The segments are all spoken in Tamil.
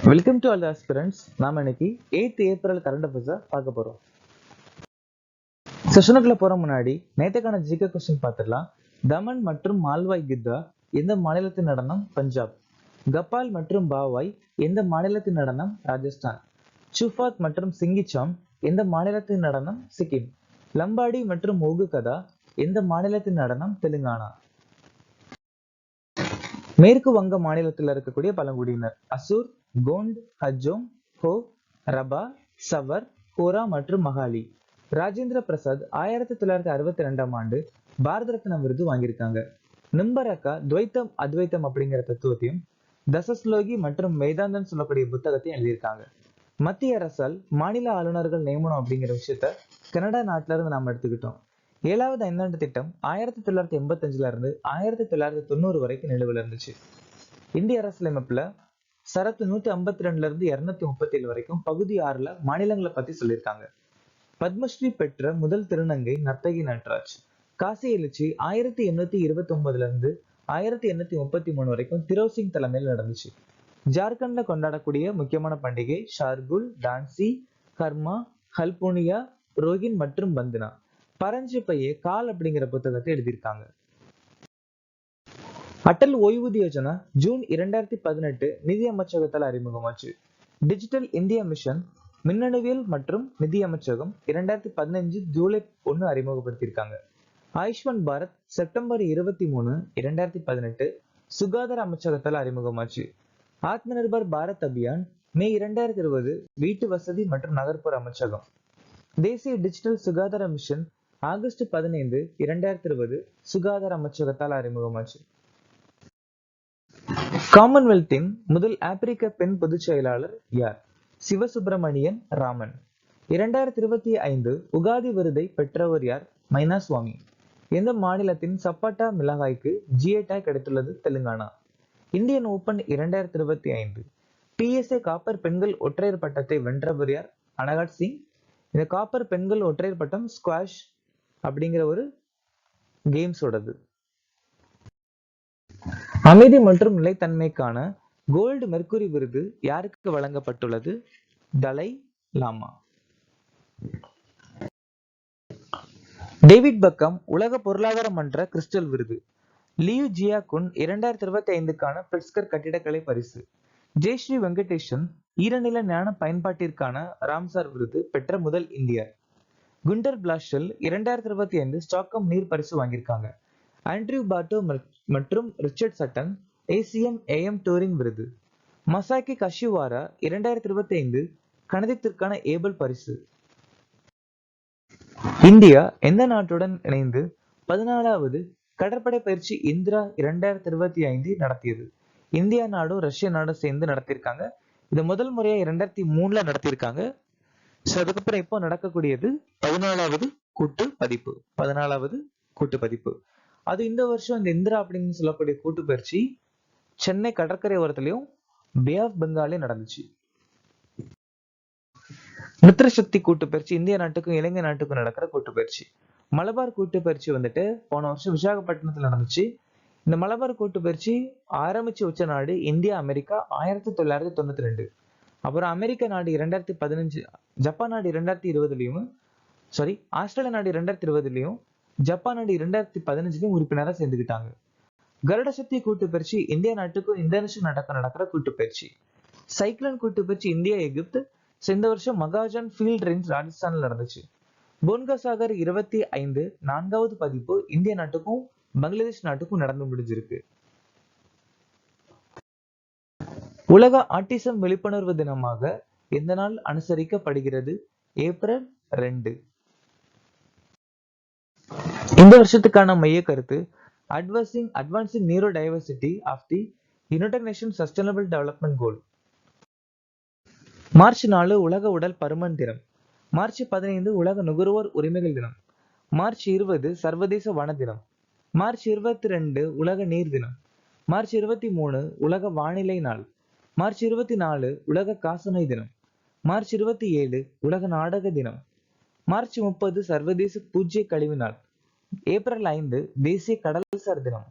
Welcome to all the aspirants. நாம இன்னைக்கு 8th ஏப்ரல் கரண்ட் அஃபேர்ஸை பார்க்க போறோம். செஷனுக்குள்ள போற முன்னாடி நேற்றுக்கான ஜிகே கொஸ்டின் பார்த்துடலாம். தமன் மற்றும் மால்வாய் கித்தா எந்த மாநிலத்தின் நடனம்? பஞ்சாப். கபால் மற்றும் பாவாய் எந்த மாநிலத்தின் நடனம்? ராஜஸ்தான். சுஃபாத் மற்றும் சிங்கிச்சாம் எந்த மாநிலத்தின் நடனம்? சிக்கிம். லம்பாடி மற்றும் ஓகு கதா எந்த மாநிலத்தின் நடனம்? தெலுங்கானா. மேற்கு வங்க மாநிலத்தில் இருக்கக்கூடிய பழங்குடியினர் அசூர், கோண்ட், ஹஜோங், ஹோ, ரபா, சவர், கோரா மற்றும் மகாலி. ராஜேந்திர பிரசாத் 1962ஆம் ஆண்டு பாரத ரத்னா விருது வாங்கியிருக்காங்க. நிம்பரக்கா துவைத்தம் அத்வைத்தம் அப்படிங்கிற தத்துவத்தையும் தசஸ்லோகி மற்றும் வேதாந்தம் சொல்லக்கூடிய புத்தகத்தையும் எழுதியிருக்காங்க. மத்திய அரசால் மாநில ஆளுநர்கள் நியமனம் அப்படிங்கிற விஷயத்த கனடா நாட்டில இருந்து நாம எடுத்துக்கிட்டோம். 7வது ஐந்தாண்டு திட்டம் 1985ல இருந்து 1990 வரைக்கும் நிலுவையில் இருந்துச்சு. இந்திய அரசியலமைப்புல சரத்து 152ல இருந்து 237 வரைக்கும் பகுதி 6ல மாநிலங்களை பத்தி சொல்லியிருக்காங்க. பத்மஸ்ரீ பெற்ற முதல் திருநங்கை நர்த்தகி நட்ராஜ். காசி எழுச்சி 1829ல இருந்து 1833 வரைக்கும் திரோசிங் தலைமையில் நடந்துச்சு. ஜார்க்கண்ட்ல கொண்டாடக்கூடிய முக்கியமான பண்டிகை ஷார்குல், டான்சி, கர்மா, ஹல்போனியா, ரோகின் மற்றும் பந்தனா. பரஞ்சு பையே கால் அப்படிங்கிற புத்தகத்தை எழுதியிருக்காங்க. அடல் ஓய்வூதிய யோஜனா ஜூன் 2018 நிதி அமைச்சகத்தால் அறிமுகமாச்சு. டிஜிட்டல் இந்தியா மிஷன் மின்னணுவியல் மற்றும் நிதி அமைச்சகம் 2015 ஜூலை 1 அறிமுகப்படுத்தியிருக்காங்க. ஆயுஷ்மான் பாரத் செப்டம்பர் 23, 2018 சுகாதார அமைச்சகத்தால் அறிமுகமாச்சு. ஆத்ம நிர்பர் பாரத் அபியான் மே 2020 வீட்டு வசதி மற்றும் நகர்ப்புற அமைச்சகம். தேசிய டிஜிட்டல் சுகாதார மிஷன் ஆகஸ்ட் 15, 2020 சுகாதார அமைச்சகத்தால் அறிமுகமாச்சு. காமன்வெல்த்தின் முதல் ஆப்பிரிக்க பெண் பொதுச் செயலாளர் யார்? சிவசுப்பிரமணியன் ராமன். 2025 உகாதி விருதை பெற்றவர் யார்? மைனாசுவாமி. எந்த மாநிலத்தின் சப்பாட்டா மிளகாய்க்கு ஜிஐ டேக் கிடைத்துள்ளது? Telangana. Indian open 2025 PSA copper பெண்கள் ஒற்றையர் பட்டத்தை வென்றவர் யார்? அனகாட் சிங். இந்த காப்பர் பெண்கள் ஒற்றையர் பட்டம் ஸ்குவாஷ் அப்படிங்கிற ஒரு கேம்ஸோடது. அமைதி மற்றும் நிலைத்தன்மைக்கான கோல்டு மெர்க்குரி விருது யாருக்கு வழங்கப்பட்டுள்ளது? தலை லாமா. டேவிட் பக்கம் உலக பொருளாதார மன்ற கிறிஸ்டல் விருது. லியூ ஜியா குன் 2025க்கான பிரிட்ஸ்கர் கட்டிடக்கலை பரிசு. ஜெயஸ்ரீ வெங்கடேஷன் ஈரநில ஞான பயன்பாட்டிற்கான ராம்சார் விருது பெற்ற முதல் இந்தியர். குண்டர் பிளாஷல் 2025 ஸ்டாக்ஹோம் நீர் பரிசு வாங்கியிருக்காங்க. ஆண்ட்ரியூ பாட்டோ மற்றும் ரிச்சர்ட் சட்டன் ACM டூரிங் விருது. மசாக்கி கஷிவாரா 2025 கணிதத்திற்கான ஏபல் பரிசு. இந்தியா எந்த நாட்டுடன் இணைந்து 14வது கடற்படை பயிற்சி இந்திரா 2025 நடத்தியது? இந்தியா நாடும் ரஷ்ய நாடும் சேர்ந்து நடத்தியிருக்காங்க. இது முதல் முறையா 2003ல நடத்தியிருக்காங்க. அதுக்கப்புறம் இப்போ நடக்கக்கூடியது 14வது கூட்டு பதிப்பு. அது இந்த வருஷம் இந்த இந்திரா அப்படின்னு சொல்லக்கூடிய கூட்டு பயிற்சி சென்னை கடற்கரை ஓரத்திலையும் பே ஆஃப் பெங்காலையும் நடந்துச்சு. மித்ரசக்தி கூட்டு பயிற்சி இந்திய நாட்டுக்கும் இலங்கை நாட்டுக்கும் நடக்கிற கூட்டு பயிற்சி. மலபார் கூட்டு பயிற்சி வந்துட்டு போன வருஷம் விசாகப்பட்டினத்தில் நடந்துச்சு. இந்த மலபார் கூட்டு பயிற்சி ஆரம்பிச்சு வச்ச நாடு இந்தியா, அமெரிக்கா 1992. அப்புறம் அமெரிக்க நாடு 2015, ஜப்பான் நாடு 2020லயும், ஆஸ்திரேலியா நாடு 2020லயும், ஜப்பான் நாடு 2015லயும் உறுப்பினரா சேர்ந்துக்கிட்டாங்க. கருட சக்தி கூட்டு பயிற்சி இந்தியா நாட்டுக்கும் இந்தோனேஷியா நாட்டுக்கும் நடக்கிற கூட்டு பயிற்சி. சைக்ளோன் கூட்டு பயிற்சி இந்தியா எகிப்து. இந்த வருஷம் மகாஜன் ஃபீல்ட் ரேஞ்ச் ராஜஸ்தான்ல நடந்துச்சு. போன்காசாகர் 25 4வது பதிப்பு இந்திய நாட்டுக்கும் பங்களாதேஷ் நாட்டுக்கும் நடந்து முடிஞ்சிருக்கு. உலக ஆட்டிசம் விழிப்புணர்வு தினமாக எந்த நாள் அனுசரிக்கப்படுகிறது? ஏப்ரல் 2. இந்த வருஷத்துக்கான மைய கருத்து advancing neurodiversity of the United Nation sustainable development goal. March 4 உலக உடல் பருமன் தினம். மார்ச் 15 உலக நுகர்வோர் உரிமைகள் தினம். மார்ச் 20 சர்வதேச வன தினம். மார்ச் 22 உலக நீர் தினம். மார்ச் 23 உலக வானிலை நாள். மார்ச் 24 உலக காசநோய் தினம். மார்ச் 27 உலக நாடக தினம். மார்ச் 30 சர்வதேச பூஜ்ய கழிவு நாள். ஏப்ரல் 5 தேசிய கடல்சார் தினம்.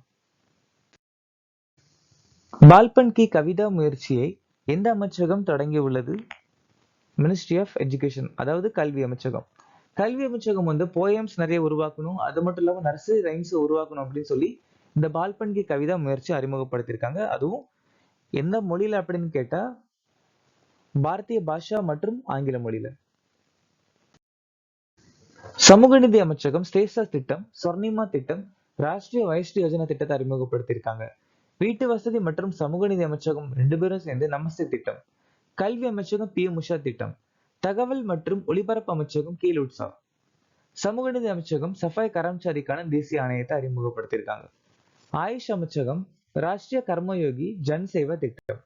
பால்பன் கி கவிதா முயற்சியை எந்த அமைச்சகம் தொடங்கியுள்ளது? மினிஸ்ட்ரி ஆஃப் எஜுகேஷன், அதாவது கல்வி அமைச்சகம். கல்வி அமைச்சகம் வந்து போயம்ஸ் நிறைய உருவாக்கணும், அது மட்டும் இல்லாம நர்சரி ரைம்ஸ் உருவாக்கணும் அப்படின்னு சொல்லி இந்த பால்பன்கி கவிதா முயற்சி அறிமுகப்படுத்தியிருக்காங்க. அதுவும் எந்த மொழியில அப்படின்னு கேட்டா பாரதிய பாஷா மற்றும் ஆங்கில மொழியில. சமூக நீதி அமைச்சகம் ஸ்ரேஷ்டா திட்டம், ஸ்வர்ணிமா திட்டம், ராஷ்டிரிய வயஸ்ரீ யோஜனா திட்டத்தை அறிமுகப்படுத்தியிருக்காங்க. வீட்டு வசதி மற்றும் சமூக நீதி அமைச்சகம் 2 பேரும் சேர்ந்து நமஸ்தே திட்டம். கல்வி அமைச்சகம் PM உஷா திட்டம். தகவல் மற்றும் ஒலிபரப்பு அமைச்சகம் கீழ் உற்சாவ். சமூக நீதி அமைச்சகம் சஃபாய் கர்மச்சாரிக்கான தேசிய ஆணையத்தை அறிமுகப்படுத்தியிருக்காங்க. ஆயுஷ் அமைச்சகம் ராஷ்டிரிய கர்மயோகி ஜன் சேவா திட்டம்.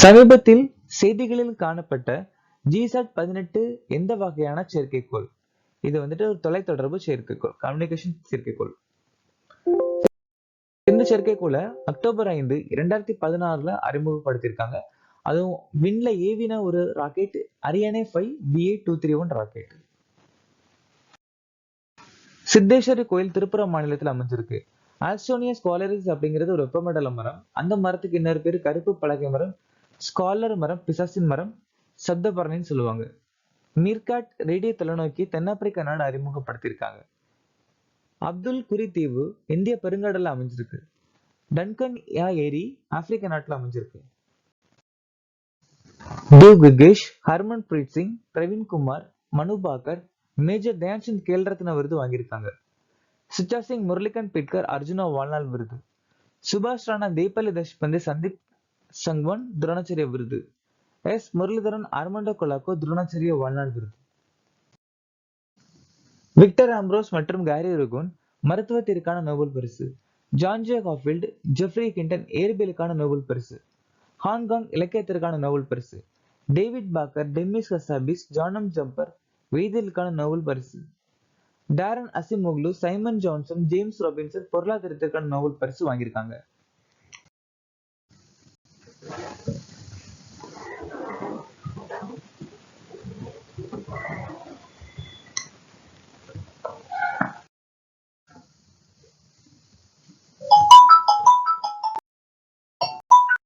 சமீபத்தில் செய்திகளில் காணப்பட்ட GSAT-18 எந்த வகையான செயற்கைக்கோள்? இது வந்துட்டு ஒரு தொலைத்தொடர்பு செயற்கைக்கோள், கம்யூனிகேஷன் செயற்கைக்கோள். இந்த செயற்கைக்கோளை அக்டோபர் 5, 2016 அறிமுகப்படுத்தியிருக்காங்க. அதுவும் விண்ல ஏவின ஒரு ராக்கெட் அரியணை 5 BA-231 ராக்கெட். சித்தேஸ்வரி கோயில் திரிபுரா மாநிலத்தில் அமைஞ்சிருக்கு. ஆல்ஸ்டோனியா ஸ்காலரிஸ் அப்படிங்கிறது ஒரு வெப்பமண்டல மரம். அந்த மரத்துக்கு இன்னொரு பேரு கருப்பு பலகை மரம், ஸ்காலர் மரம், பிசாசின் மரம், சப்தபரணின்னு சொல்லுவாங்க. மீர்காட் ரேடியோ தொலைநோக்கி தென்னாப்பிரிக்கா நாடு அறிமுகப்படுத்தியிருக்காங்க. அப்துல் குரி தீவு இந்திய பெருங்கடல்ல அமைஞ்சிருக்கு. டன்கன் ஏரி ஆப்பிரிக்க நாட்டுல அமைஞ்சிருக்கு. தேவ் குகேஷ், ஹர்மன் பிரீத் சிங், பிரவீன் குமார், மனு பாக்கர், மேஜர் தயான்சந்த் கேல் ரத்னா விருது வாங்கியிருக்காங்க. சுச்சா சிங், முரளிகாந்த் பிட்கர் அர்ஜுனா வாழ்நாள் விருது. சுபாஷ் ராணா, தேபாலி தேஷ்பந்தே, சந்தீப் சங்வான் துரோணாச்சாரிய விருது. முரளிதரன், ஆர்மாண்டோ கொலாக்கோ துரோணாச்சாரிய வாழ்நாள் விருது. விக்டர் ஆம்ப்ரோஸ் மற்றும் கேரி ருகோன் மருத்துவத்திற்கான நோபல் பரிசு. John J Hopfield, Geoffrey Hinton இயற்பியலுக்கான நோபல் பரிசு. ஹாங்காங் இலக்கியத்திற்கான நோபல் பரிசு. David Baker, Demis Hassabis, John Jumper வேதியியலுக்கான நோபல் பரிசு. Daron Acemoglu, Simon Johnson, James Robinson பொருளாதாரத்திற்கான நோபல் பரிசு வாங்கியிருக்காங்க.